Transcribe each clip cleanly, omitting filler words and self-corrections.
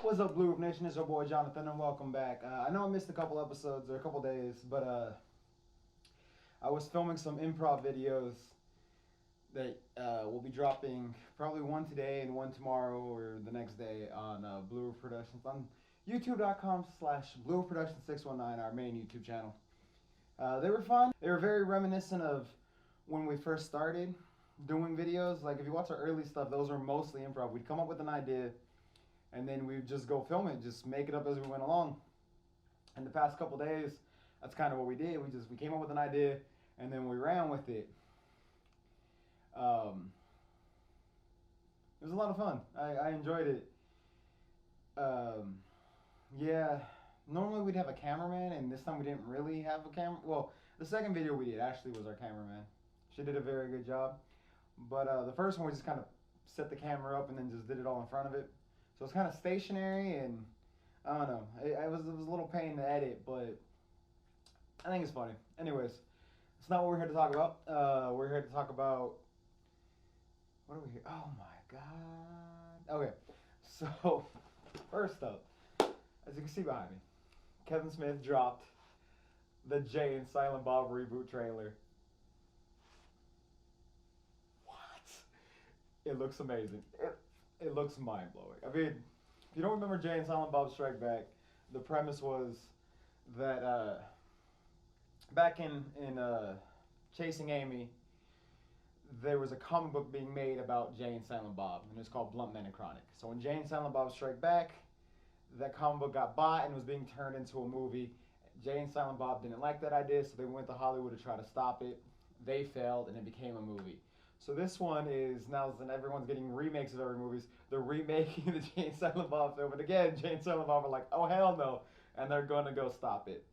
What's up, Blue Nation? It's your boy Jonathan, and welcome back. I know I missed a couple episodes or a couple days, but I was filming some improv videos that will be dropping probably one today and one tomorrow or the next day on Blue Productions on youtube.com/Blue Production619, our main YouTube channel. They were fun. They were very reminiscent of when we first started doing videos. Like if you watch our early stuff, those were mostly improv. We'd come up with an idea and then we'd just go film it, just make it up as we went along. And the past couple days, that's kind of what we did. We came up with an idea and then we ran with it. It was a lot of fun. I enjoyed it. Yeah, normally we'd have a cameraman, and this time we didn't really have a camera. Well, the second video we did, Ashley was our cameraman. She did a very good job. But the first one, we just kind of set the camera up and then just did it all in front of it. So it's kind of stationary, and I don't know. It was a little pain to edit, but I think it's funny. Anyways, it's not what we're here to talk about. We're here to talk about, what are we here? Oh my god. Okay, so first up, as you can see behind me, Kevin Smith dropped the Jay and Silent Bob reboot trailer. What? It looks amazing. It looks mind blowing. I mean, if you don't remember Jay and Silent Bob Strike Back, the premise was that back in Chasing Amy, there was a comic book being made about Jay and Silent Bob, and it was called Blunt Man and Chronic. So when Jay and Silent Bob Strike Back, that comic book got bought and was being turned into a movie. Jay and Silent Bob didn't like that idea, so they went to Hollywood to try to stop it. They failed, and it became a movie. So this one is, now that everyone's getting remakes of every movies, they're remaking the Jay and Silent Bob film. And again, Jay and Silent Bob are like, oh hell no, and they're going to go stop it.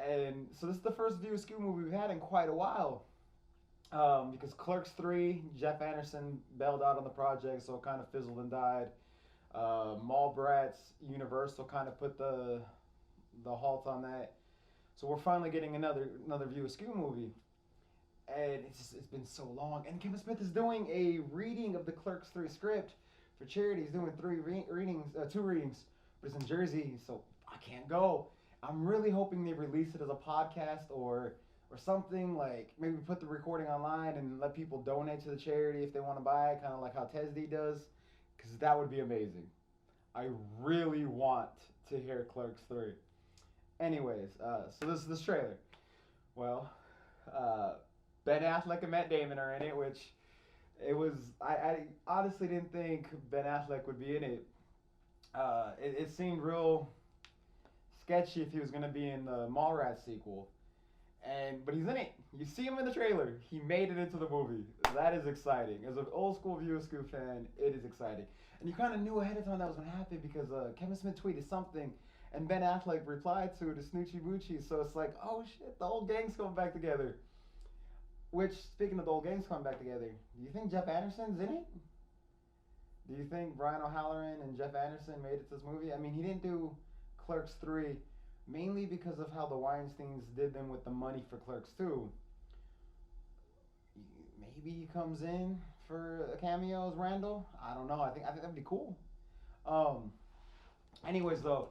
And so this is the first View Askew movie we've had in quite a while. Because Clerks 3, Jeff Anderson bailed out on the project, so it kind of fizzled and died. Mallrats, Universal kind of put the halt on that. So we're finally getting another View Askew movie. And it's been so long. And Kevin Smith is doing a reading of the Clerks 3 script for charity. He's doing two readings, but it's in Jersey, so I can't go. I'm really hoping they release it as a podcast or something, like maybe put the recording online and let people donate to the charity if they want to buy it, kind of like how Tesdy does, because that would be amazing. I really want to hear Clerks 3. Anyways, so this trailer. Well, Ben Affleck and Matt Damon are in it, which it was, I honestly didn't think Ben Affleck would be in it. It seemed real sketchy if he was going to be in the Mallrats sequel. But he's in it. You see him in the trailer. He made it into the movie. That is exciting. As an old school View Askew fan, it is exciting. And you kind of knew ahead of time that was going to happen because Kevin Smith tweeted something and Ben Affleck replied to it, Snoochie Boochie. So it's like, oh shit, the old gang's coming back together. Which, speaking of the old gangs coming back together, do you think Jeff Anderson's in it? Do you think Brian O'Halloran and Jeff Anderson made it to this movie? I mean, he didn't do Clerks 3 mainly because of how the Weinsteins did them with the money for Clerks 2. Maybe he comes in for a cameo as Randall. I don't know. I think that'd be cool. Anyways, though,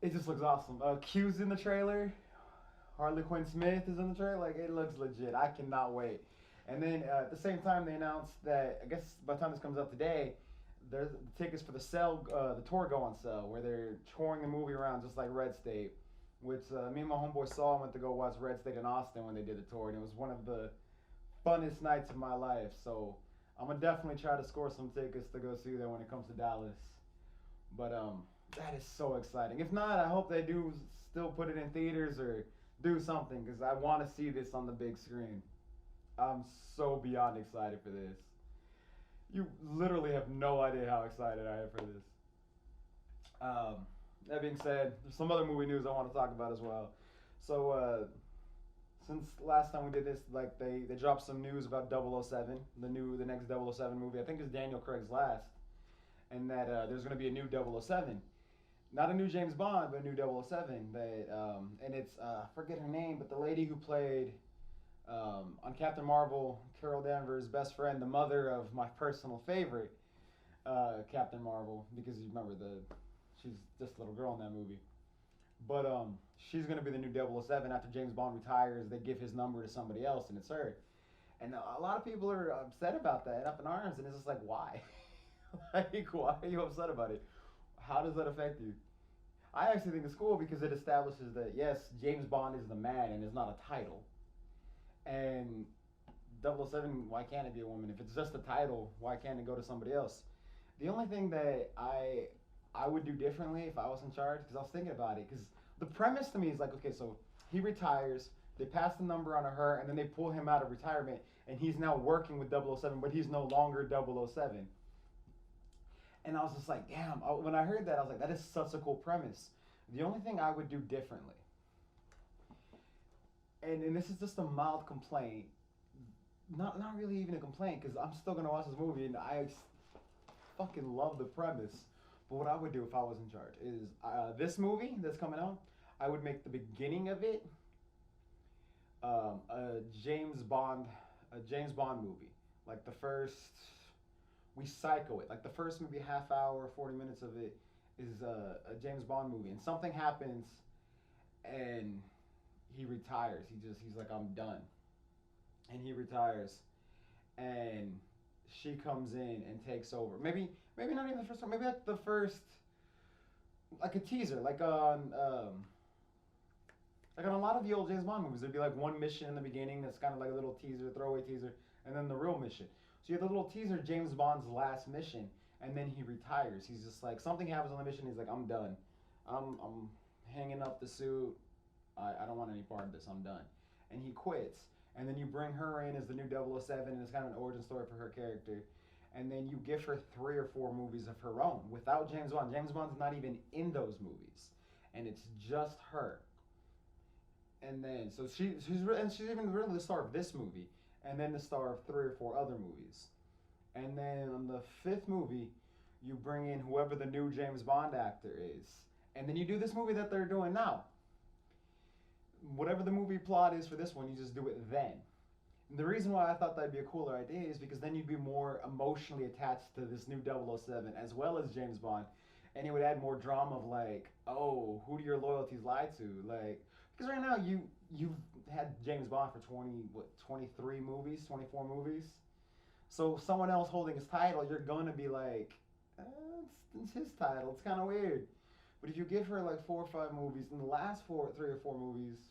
it just looks awesome. Q's in the trailer. Harley Quinn Smith is in the trailer. Like, it looks legit. I cannot wait. And then at the same time, they announced that, I guess by the time this comes up today, there's the tickets for the tour go on sale, where they're touring the movie around just like Red State, which me and my homeboy Saul went to go watch Red State in Austin when they did the tour, and it was one of the funnest nights of my life. So I'm gonna definitely try to score some tickets to go see them when it comes to Dallas. But that is so exciting. If not, I hope they do still put it in theaters or do something, because I want to see this on the big screen. I'm so beyond excited for this. You literally have no idea how excited I am for this. That being said, there's some other movie news I want to talk about as well. So, since last time we did this, like they dropped some news about 007, the next 007 movie. I think it's Daniel Craig's last, and that there's going to be a new 007. Not a new James Bond, but a new 007. And it's I forget her name, but the lady who played on Captain Marvel, Carol Danvers' best friend, the mother of my personal favorite, Captain Marvel, because you remember she's just a little girl in that movie. But she's gonna be the new 007 after James Bond retires. They give his number to somebody else, and it's her. And a lot of people are upset about that, up in arms, and it's just like, why? Like, why are you upset about it? How does that affect you? I actually think it's cool because it establishes that yes, James Bond is the man and it's not a title. And 007, why can't it be a woman? If it's just a title, why can't it go to somebody else? The only thing that I would do differently if I was in charge, because I was thinking about it, because the premise to me is like, okay, so he retires, they pass the number on to her, and then they pull him out of retirement, and he's now working with 007, but he's no longer 007. And I was just like, damn, when I heard that, I was like, that is such a cool premise. The only thing I would do differently, and this is just a mild complaint, not really even a complaint, because I'm still going to watch this movie, and I fucking love the premise. But what I would do if I was in charge is this movie that's coming out, I would make the beginning of it a James Bond movie. Like the first, we psycho it. Like the first maybe half hour, 40 minutes of it is a James Bond movie, and something happens, and he retires. He's like, I'm done, and he retires, and she comes in and takes over. Maybe not even the first one. Maybe like the first, like a teaser, like on a lot of the old James Bond movies, there'd be like one mission in the beginning that's kind of like a little teaser, throwaway teaser, and then the real mission. So you have the little teaser, James Bond's last mission, and then he retires. He's just like, something happens on the mission. He's like, I'm done. I'm hanging up the suit. I don't want any part of this. I'm done. And he quits. And then you bring her in as the new 007, and it's kind of an origin story for her character. And then you give her 3 or 4 movies of her own without James Bond. James Bond's not even in those movies, and it's just her. And then so she's even really the star of this movie, and then the star of 3 or 4 other movies. And then on the 5th movie, you bring in whoever the new James Bond actor is, and then you do this movie that they're doing now. Whatever the movie plot is for this one, you just do it then. And the reason why I thought that'd be a cooler idea is because then you'd be more emotionally attached to this new 007 as well as James Bond, and it would add more drama of like, oh, who do your loyalties lie to? Like, because right now you've had James Bond for 23 movies, 24 movies. So someone else holding his title, you're gonna be like, it's his title. It's kind of weird. But if you give her like 4 or 5 movies, in the last 3 or 4 movies,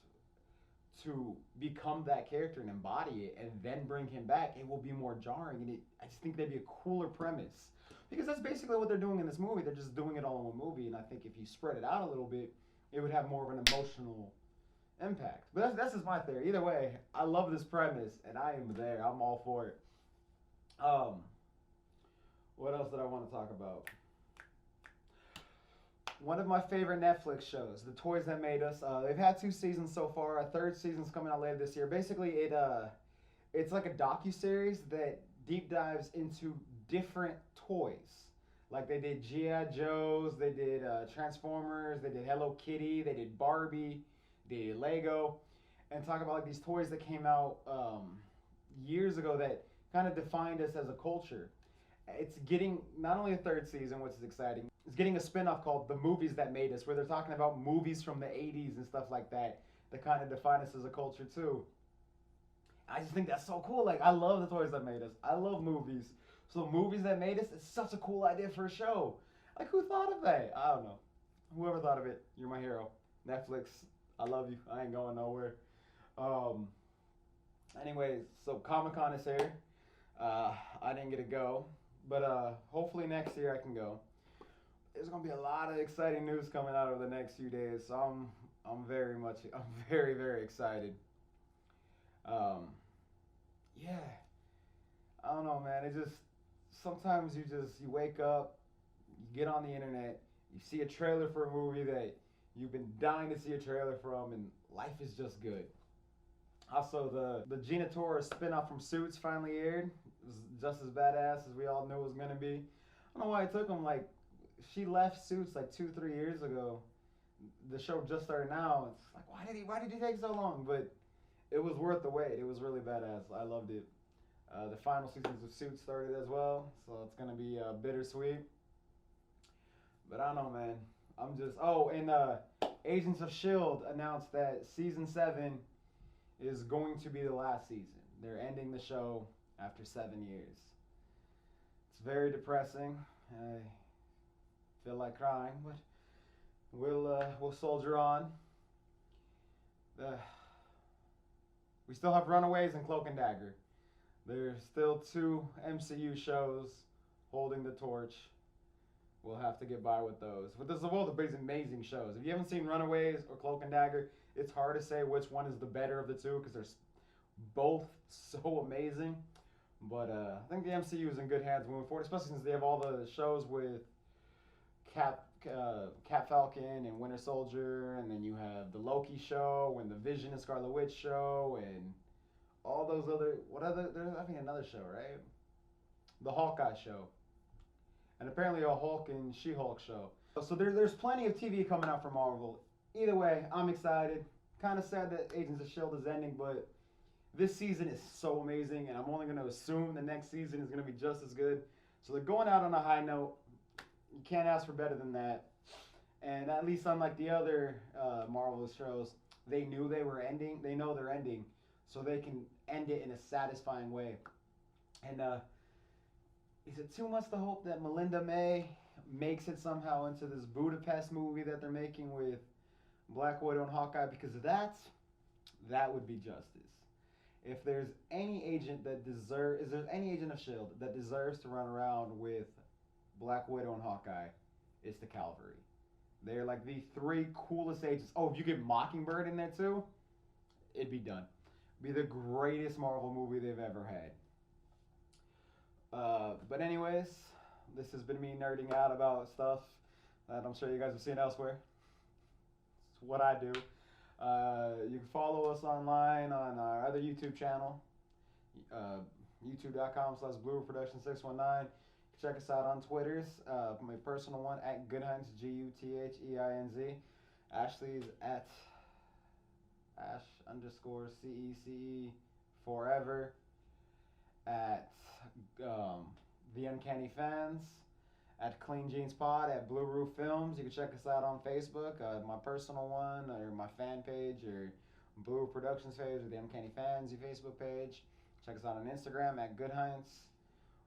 to become that character and embody it, and then bring him back, it will be more jarring. And I just think that'd be a cooler premise, because that's basically what they're doing in this movie. They're just doing it all in one movie, and I think if you spread it out a little bit, it would have more of an emotional impact. But that's just my theory. Either way, I love this premise, and I am there. I'm all for it. What else did I want to talk about? One of my favorite Netflix shows, The Toys That Made Us. They've had 2 seasons so far. A 3rd season's coming out later this year. Basically, it's like a docu-series that deep dives into different toys. Like they did G.I. Joes, they did Transformers, they did Hello Kitty, they did Barbie, they did Lego, and talk about like these toys that came out years ago that kind of defined us as a culture. It's getting not only a 3rd season, which is exciting. It's getting a spinoff called The Movies That Made Us, where they're talking about movies from the 80s and stuff like that kind of define us as a culture too. I just think that's so cool. Like, I love the toys that made us. I love movies. So Movies That Made Us is such a cool idea for a show. Like, who thought of that? I don't know. Whoever thought of it, you're my hero. Netflix, I love you. I ain't going nowhere. Anyways, so Comic-Con is here. I didn't get to go, but hopefully next year I can go. There's gonna be a lot of exciting news coming out over the next few days, so I'm very very excited. Yeah, I don't know, man. It just sometimes you wake up, you get on the internet, you see a trailer for a movie that you've been dying to see a trailer from, and life is just good. Also, the Gina Torres spinoff from Suits finally aired. It was just as badass as we all knew it was gonna be. I don't know why it took them like, she left Suits like 2-3 years ago. The show just started now. It's like, why did he take so long? But it was worth the wait. It was really badass. I loved it. The final seasons of Suits started as well, so it's gonna be bittersweet. But I don't know, man. I'm just. Oh, and Agents of Shield announced that season 7 is going to be the last season. They're ending the show after 7 years. It's very depressing. I feel like crying, but we'll soldier on. Uh, we still have Runaways and Cloak and Dagger. There's still 2 MCU shows holding the torch. We'll have to get by with those. But this is one of the amazing shows. If you haven't seen Runaways or Cloak and Dagger, it's hard to say which one is the better of the two because they're both so amazing. But I think the MCU is in good hands moving forward, especially since they have all the shows with Cap Falcon and Winter Soldier, and then you have the Loki show and the Vision and Scarlet Witch show and all those other there's I think another show, right? The Hawkeye show. And apparently a Hulk and She-Hulk show. So there's plenty of TV coming out from Marvel. Either way, I'm excited. Kind of sad that Agents of S.H.I.E.L.D. is ending, but this season is so amazing, and I'm only going to assume the next season is going to be just as good. So they're going out on a high note. You can't ask for better than that. And at least unlike the other Marvel shows, they knew they were ending. They know they're ending, so they can end it in a satisfying way. And is it too much to hope that Melinda May makes it somehow into this Budapest movie that they're making with Black Widow and Hawkeye? Because that would be justice. If there's any agent is there any agent of S.H.I.E.L.D. that deserves to run around with Black Widow and Hawkeye, it's the Cavalry. They're like the 3 coolest agents. Oh, if you get Mockingbird in there too, it'd be done. Be the greatest Marvel movie they've ever had. But anyways, this has been me nerding out about stuff that I'm sure you guys have seen elsewhere. It's what I do. You can follow us online on our other YouTube channel, youtube.com/BlueProduction619. Check us out on Twitters. My personal one at Goodheinz, Gutheinz. Ashley's at Ash_CECE forever. At the Uncanny Fans, at Clean Jeans Pod, at Blue Roof Films. You can check us out on Facebook, my personal one, or my fan page, or Blue Roof Productions page, or the Uncanny Fans Facebook page. Check us out on Instagram at Goodheinz,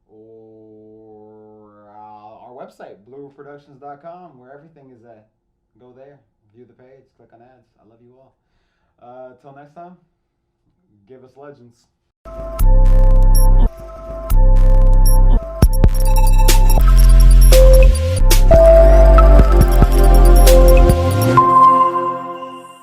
or our website, BlueRoofProductions.com, where everything is at. Go there, view the page, click on ads. I love you all. Till next time, give us legends.